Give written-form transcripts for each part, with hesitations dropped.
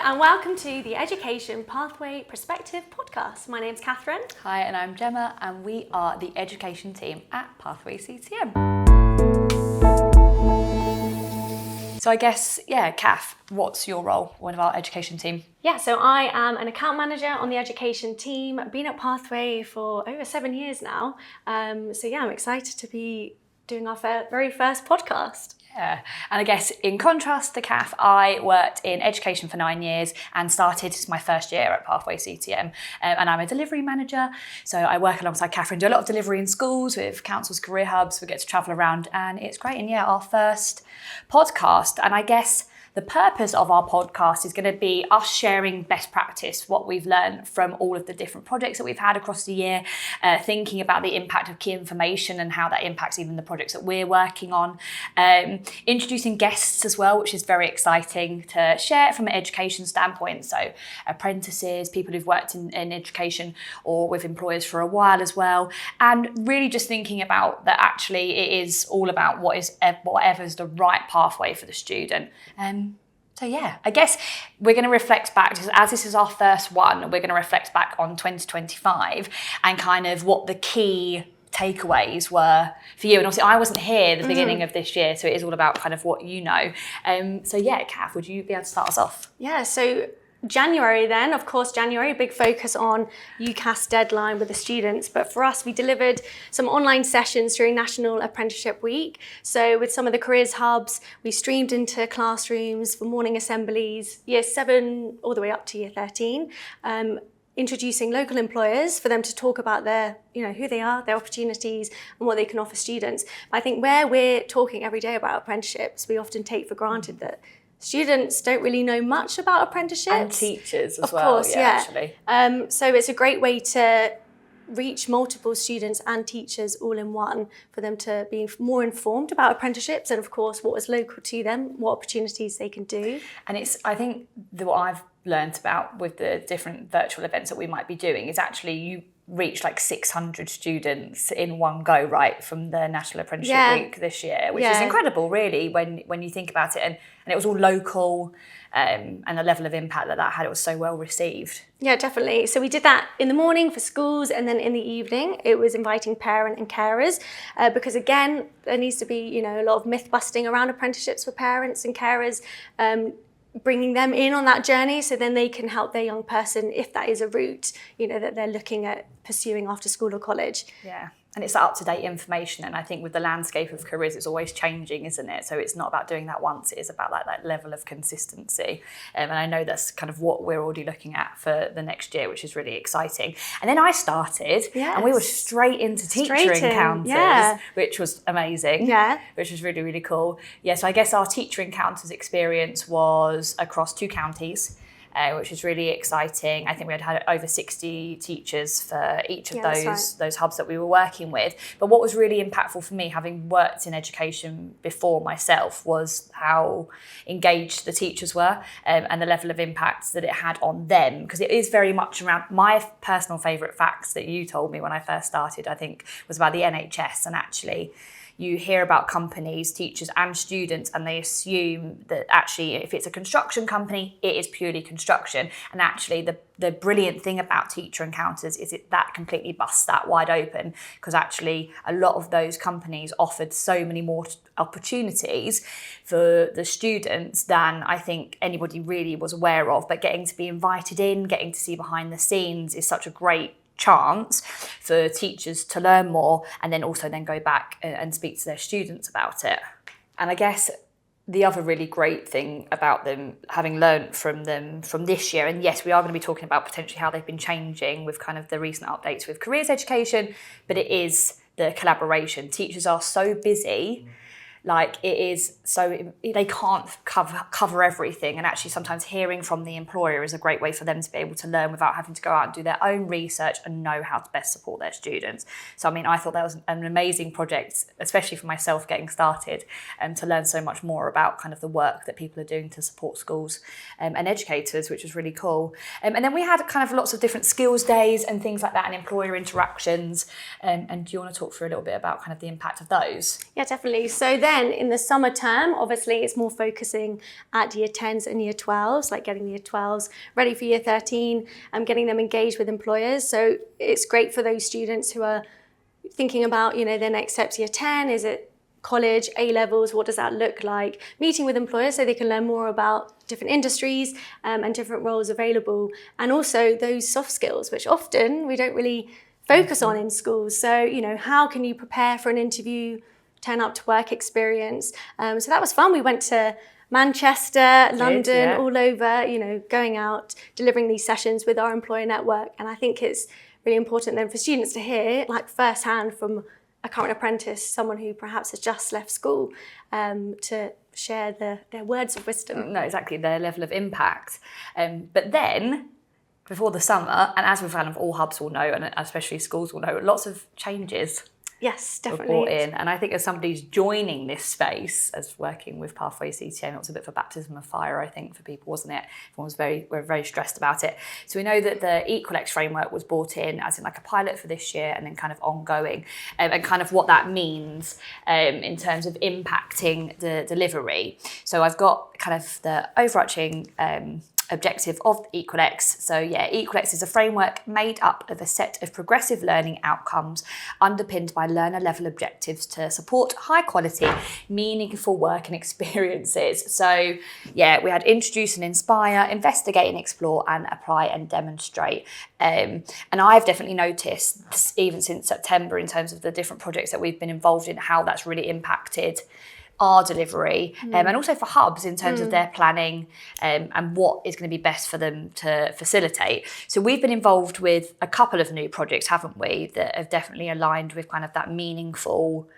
and welcome to the Education Pathway Perspective podcast. My name's Catherine. Hi, and I'm Gemma, and we are the education team at Pathway CTM. So I guess, Kath, what's your role in our education team? Yeah, so I am an account manager on the education team. I've been at Pathway for over 7 years now. I'm excited to be doing our very first podcast. Yeah, and I guess in contrast to Kath, I worked in education for 9 years and started my first year at Pathway CTM, and I'm a delivery manager. So I work alongside Catherine, do a lot of delivery in schools with councils, career hubs. We get to travel around and it's great. And our first podcast, and I guess the purpose of our podcast is going to be us sharing best practice, what we've learned from all of the different projects that we've had across the year, thinking about the impact of key information and how that impacts even the projects that we're working on, introducing guests as well, which is very exciting to share from an education standpoint. So apprentices, people who've worked in education or with employers for a while as well, and really just thinking about that actually it is all about whatever is the right pathway for the student. I guess we're going to reflect back, as this is our first one, we're going to reflect back on 2025 and kind of what the key takeaways were for you. And obviously I wasn't here at the beginning of this year, so it is all about kind of what you know. Kath, would you be able to start us off? Yeah, so January, big focus on UCAS deadline with the students. But for us, we delivered some online sessions during National Apprenticeship Week. So with some of the careers hubs, we streamed into classrooms for morning assemblies, year 7 all the way up to year 13, introducing local employers for them to talk about their, who they are, their opportunities and what they can offer students. I think where we're talking every day about apprenticeships, we often take for granted that students don't really know much about apprenticeships. And teachers as well. Of course, yeah. Actually. So it's a great way to reach multiple students and teachers all in one, for them to be more informed about apprenticeships and, of course, what is local to them, what opportunities they can do. And I think what I've learned about with the different virtual events that we might be doing is actually you reach like 600 students in one go, right, from the National Apprenticeship Week this year, which is incredible, really, when you think about it. And it was all local, and the level of impact that had, it was so well received. Yeah, definitely. So we did that in the morning for schools, and then in the evening it was inviting parent and carers, because again, there needs to be, a lot of myth busting around apprenticeships for parents and carers, bringing them in on that journey so then they can help their young person if that is a route, that they're looking at pursuing after school or college. Yeah. And it's up-to-date information, and I think with the landscape of careers, it's always changing, isn't it? So it's not about doing that once, it is about that level of consistency. And I know that's kind of what we're already looking at for the next year, which is really exciting. And then I started, and we were straight into teacher encounters, which was amazing, which was really, really cool. Yeah, so I guess our teacher encounters experience was across 2 counties, which is really exciting. I think we had over 60 teachers for each of those hubs that we were working with. But what was really impactful for me, having worked in education before myself, was how engaged the teachers were, and the level of impact that it had on them. Because it is very much around my personal favourite facts that you told me when I first started, I think, was about the NHS. And actually, you hear about companies, teachers and students, and they assume that actually if it's a construction company, it is purely construction. And actually the brilliant thing about teacher encounters is that completely busts that wide open, because actually a lot of those companies offered so many more opportunities for the students than I think anybody really was aware of. But getting to be invited in, getting to see behind the scenes is such a great chance for teachers to learn more, and then also go back and speak to their students about it. And I guess the other really great thing about them, having learned from them from this year, and yes, we are going to be talking about potentially how they've been changing with kind of the recent updates with careers education, but it is the collaboration. Teachers are so busy, like it is, so they can't cover everything, and actually sometimes hearing from the employer is a great way for them to be able to learn without having to go out and do their own research and know how to best support their students. So I thought that was an amazing project, especially for myself getting started, to learn so much more about kind of the work that people are doing to support schools and educators, which was really cool. And then we had kind of lots of different skills days and things like that, and employer interactions, and do you want to talk through a little bit about kind of the impact of those? Yeah, definitely. So then then in the summer term, obviously it's more focusing at year 10s and year 12s, like getting the year 12s ready for year 13 and getting them engaged with employers. So it's great for those students who are thinking about, their next steps year 10. Is it college, A-levels, what does that look like? Meeting with employers so they can learn more about different industries and different roles available. And also those soft skills, which often we don't really focus on in schools. So, how can you prepare for an interview, turn up to work experience? So that was fun. We went to Manchester, London, all over, going out, delivering these sessions with our employer network. And I think it's really important then for students to hear, like firsthand from a current apprentice, someone who perhaps has just left school, to share their words of wisdom. No, exactly, their level of impact. But then, before the summer, and as we've kind of all hubs will know, and especially schools will know, lots of changes. Yes, definitely. Brought in. And I think as somebody's joining this space, as working with Pathways CTA, it was a bit of a baptism of fire, I think, for people, wasn't it? Everyone was we're very stressed about it. So we know that the EqualX framework was brought in as in like a pilot for this year and then kind of ongoing, and kind of what that means in terms of impacting the delivery. So I've got kind of the overarching objective of EqualX. So EqualX is a framework made up of a set of progressive learning outcomes underpinned by learner level objectives to support high quality, meaningful work and experiences. So we had introduce and inspire, investigate and explore, and apply and demonstrate. And I've definitely noticed, even since September, in terms of the different projects that we've been involved in, how that's really impacted our delivery, and also for hubs in terms of their planning, and what is going to be best for them to facilitate. So we've been involved with a couple of new projects, haven't we, that have definitely aligned with kind of that meaningful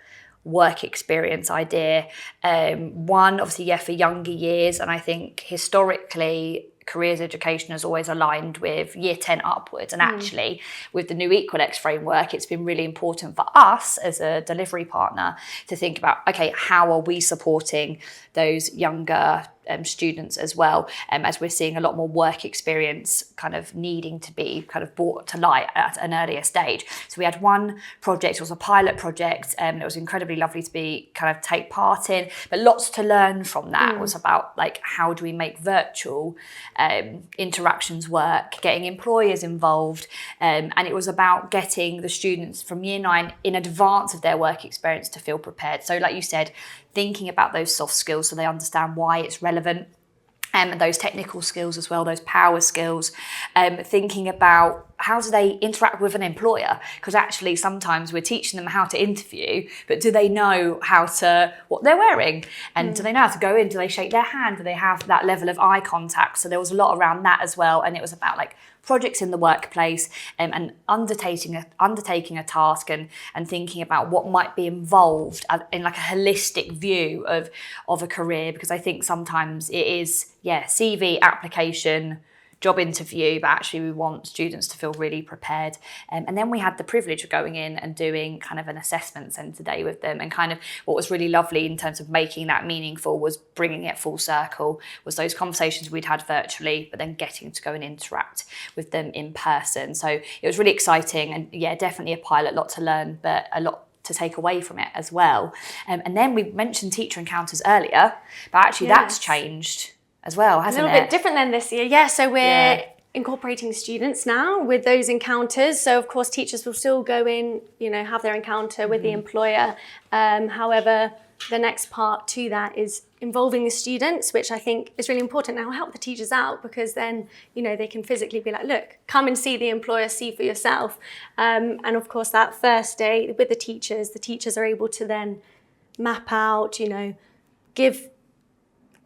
work experience idea. One, obviously, for younger years, and I think historically careers education has always aligned with year 10 upwards, and actually with the new EqualX framework, it's been really important for us as a delivery partner to think about, okay, how are we supporting those younger students as well, as we're seeing a lot more work experience kind of needing to be kind of brought to light at an earlier stage. So we had one project, it was a pilot project, and it was incredibly lovely to be kind of take part in, but lots to learn from that. Was about like, how do we make virtual interactions work, getting employers involved, and it was about getting the students from year 9 in advance of their work experience to feel prepared. So like you said, thinking about those soft skills so they understand why it's relevant, and those technical skills as well, those power skills, thinking about how do they interact with an employer? Because actually sometimes we're teaching them how to interview, but do they know what they're wearing? And do they know how to go in? Do they shake their hand? Do they have that level of eye contact? So there was a lot around that as well. And it was about like projects in the workplace, and undertaking a task and thinking about what might be involved in like a holistic view of a career. Because I think sometimes it is, CV, application, job interview, but actually we want students to feel really prepared. And then we had the privilege of going in and doing kind of an assessment centre day with them. And kind of what was really lovely in terms of making that meaningful was bringing it full circle, was those conversations we'd had virtually, but then getting to go and interact with them in person. So it was really exciting, and definitely a pilot, lot to learn, but a lot to take away from it as well. And then we mentioned teacher encounters earlier, but actually that's changed as well, hasn't it? A little bit different than this year. So we're incorporating students now with those encounters. So of course teachers will still go in, have their encounter with the employer. However, the next part to that is involving the students, which I think is really important. Now help the teachers out, because then, they can physically be like, look, come and see the employer, see for yourself. And of course that first day with the teachers are able to then map out, give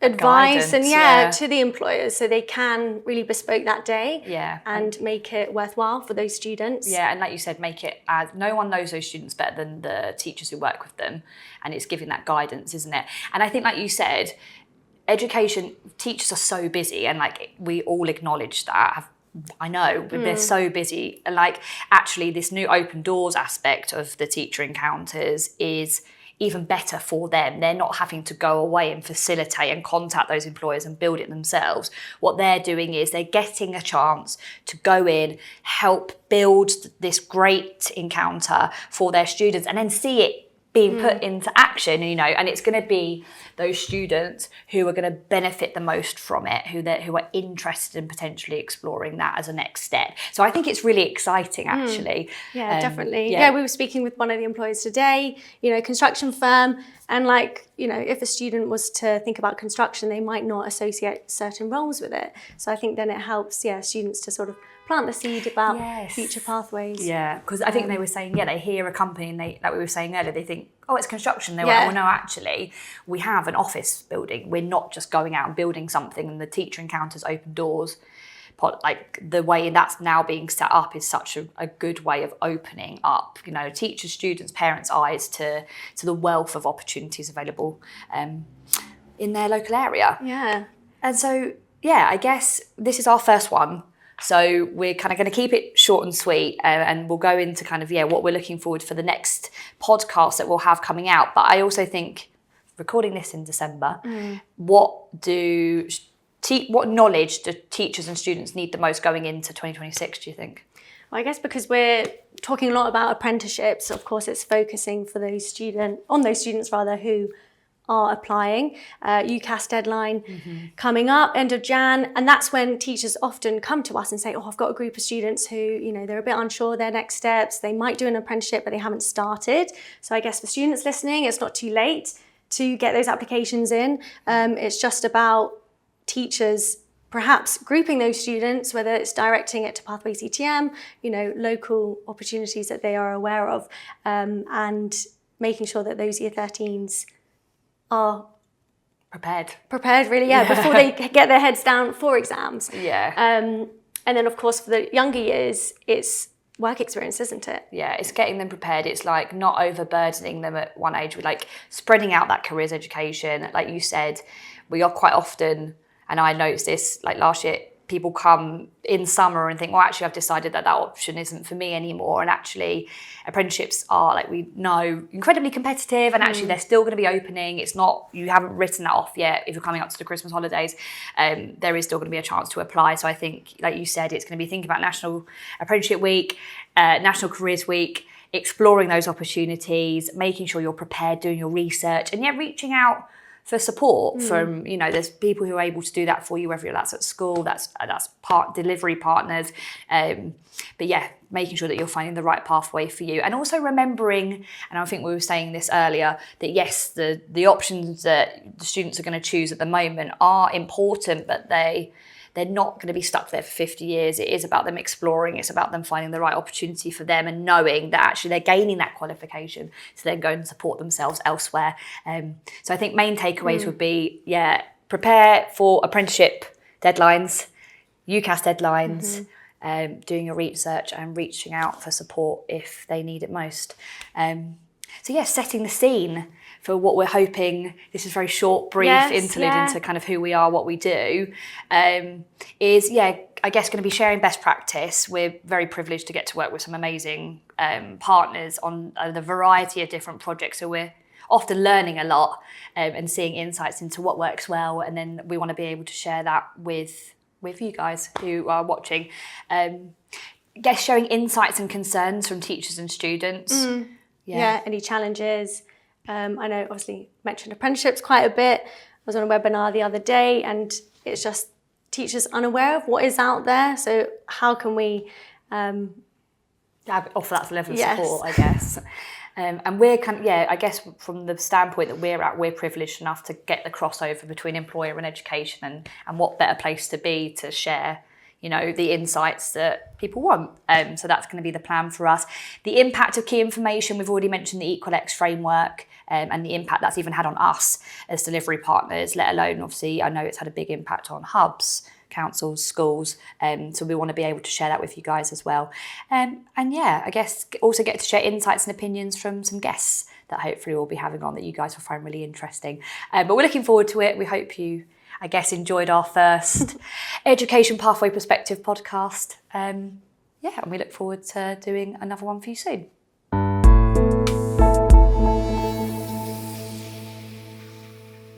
advice guidance, to the employers, so they can really bespoke that day and make it worthwhile for those students. And like you said, make it as no one knows those students better than the teachers who work with them, and it's giving that guidance, isn't it? And I think, like you said, education, teachers are so busy, and like we all acknowledge that. I know, but they're so busy. Like actually this new open doors aspect of the teacher encounters is even better for them. They're not having to go away and facilitate and contact those employers and build it themselves. What they're doing is they're getting a chance to go in, help build this great encounter for their students, and then see it being put into action, and it's going to be those students who are going to benefit the most from it, who are interested in potentially exploring that as a next step. So I think it's really exciting, actually. Yeah, definitely. Yeah, we were speaking with one of the employers today, construction firm, and if a student was to think about construction, they might not associate certain roles with it. So I think then it helps, students to sort of plant the seed about future pathways. Yeah, because I think they were saying, they hear a company and like we were saying earlier, they think, oh, it's construction. They're like, well, no, actually, we have an office building. We're not just going out and building something and the teacher encounters open doors. Like the way that's now being set up is such a good way of opening up, teachers, students, parents' eyes to the wealth of opportunities available in their local area. Yeah. And so, I guess this is our first one. So we're kind of going to keep it short and sweet, and we'll go into kind of, what we're looking forward for the next podcast that we'll have coming out. But I also think, recording this in December, what knowledge do teachers and students need the most going into 2026, do you think? Well, I guess because we're talking a lot about apprenticeships, of course, it's focusing on those students who are applying. UCAS deadline coming up, end of Jan, and that's when teachers often come to us and say, I've got a group of students who, they're a bit unsure their next steps, they might do an apprenticeship, but they haven't started. So I guess for students listening, it's not too late to get those applications in. It's just about teachers perhaps grouping those students, whether it's directing it to Pathway CTM, local opportunities that they are aware of, and making sure that those year 13s are prepared really, before they get their heads down for exams. And then of course for the younger years, it's work experience, isn't it? Yeah, it's getting them prepared. It's like not overburdening them at one age with like spreading out that careers education. Like you said, we are quite often, and I noticed this like last year, people come in summer and think, well, actually, I've decided that option isn't for me anymore. And actually, apprenticeships are, like we know, incredibly competitive, and actually they're still going to be opening. It's not, you haven't written that off yet if you're coming up to the Christmas holidays. There is still going to be a chance to apply. So I think, like you said, it's going to be thinking about National Apprenticeship Week, National Careers Week, exploring those opportunities, making sure you're prepared, doing your research, and reaching out for support from, there's people who are able to do that for you, whether that's at school, that's delivery partners. But making sure that you're finding the right pathway for you. And also remembering, and I think we were saying this earlier, that yes, the options that the students are going to choose at the moment are important, but they're not going to be stuck there for 50 years. It is about them exploring. It's about them finding the right opportunity for them and knowing that actually they're gaining that qualification to then go and support themselves elsewhere. So I think main takeaways would be, prepare for apprenticeship deadlines, UCAS deadlines, doing your research and reaching out for support if they need it most. Setting the scene for what we're hoping, this is a very short, brief interlude into kind of who we are, what we do, is, I guess going to be sharing best practice. We're very privileged to get to work with some amazing partners on the variety of different projects. So we're often learning a lot and seeing insights into what works well. And then we want to be able to share that with you guys who are watching. Guess showing insights and concerns from teachers and students. Any challenges. I know, obviously, mentioned apprenticeships quite a bit. I was on a webinar the other day, and it's just teachers unaware of what is out there. So how can we offer that level of support, I guess. And we're I guess from the standpoint that we're at, we're privileged enough to get the crossover between employer and education, and what better place to be to share the insights that people want. So that's going to be the plan for us. The impact of key information, we've already mentioned the EqualX framework and the impact that's even had on us as delivery partners, let alone, obviously, I know it's had a big impact on hubs, councils, schools. So we want to be able to share that with you guys as well. I guess also get to share insights and opinions from some guests that hopefully we'll be having on that you guys will find really interesting. But we're looking forward to it. We hope you, I guess, enjoyed our first Education Pathway Perspective podcast. And we look forward to doing another one for you soon.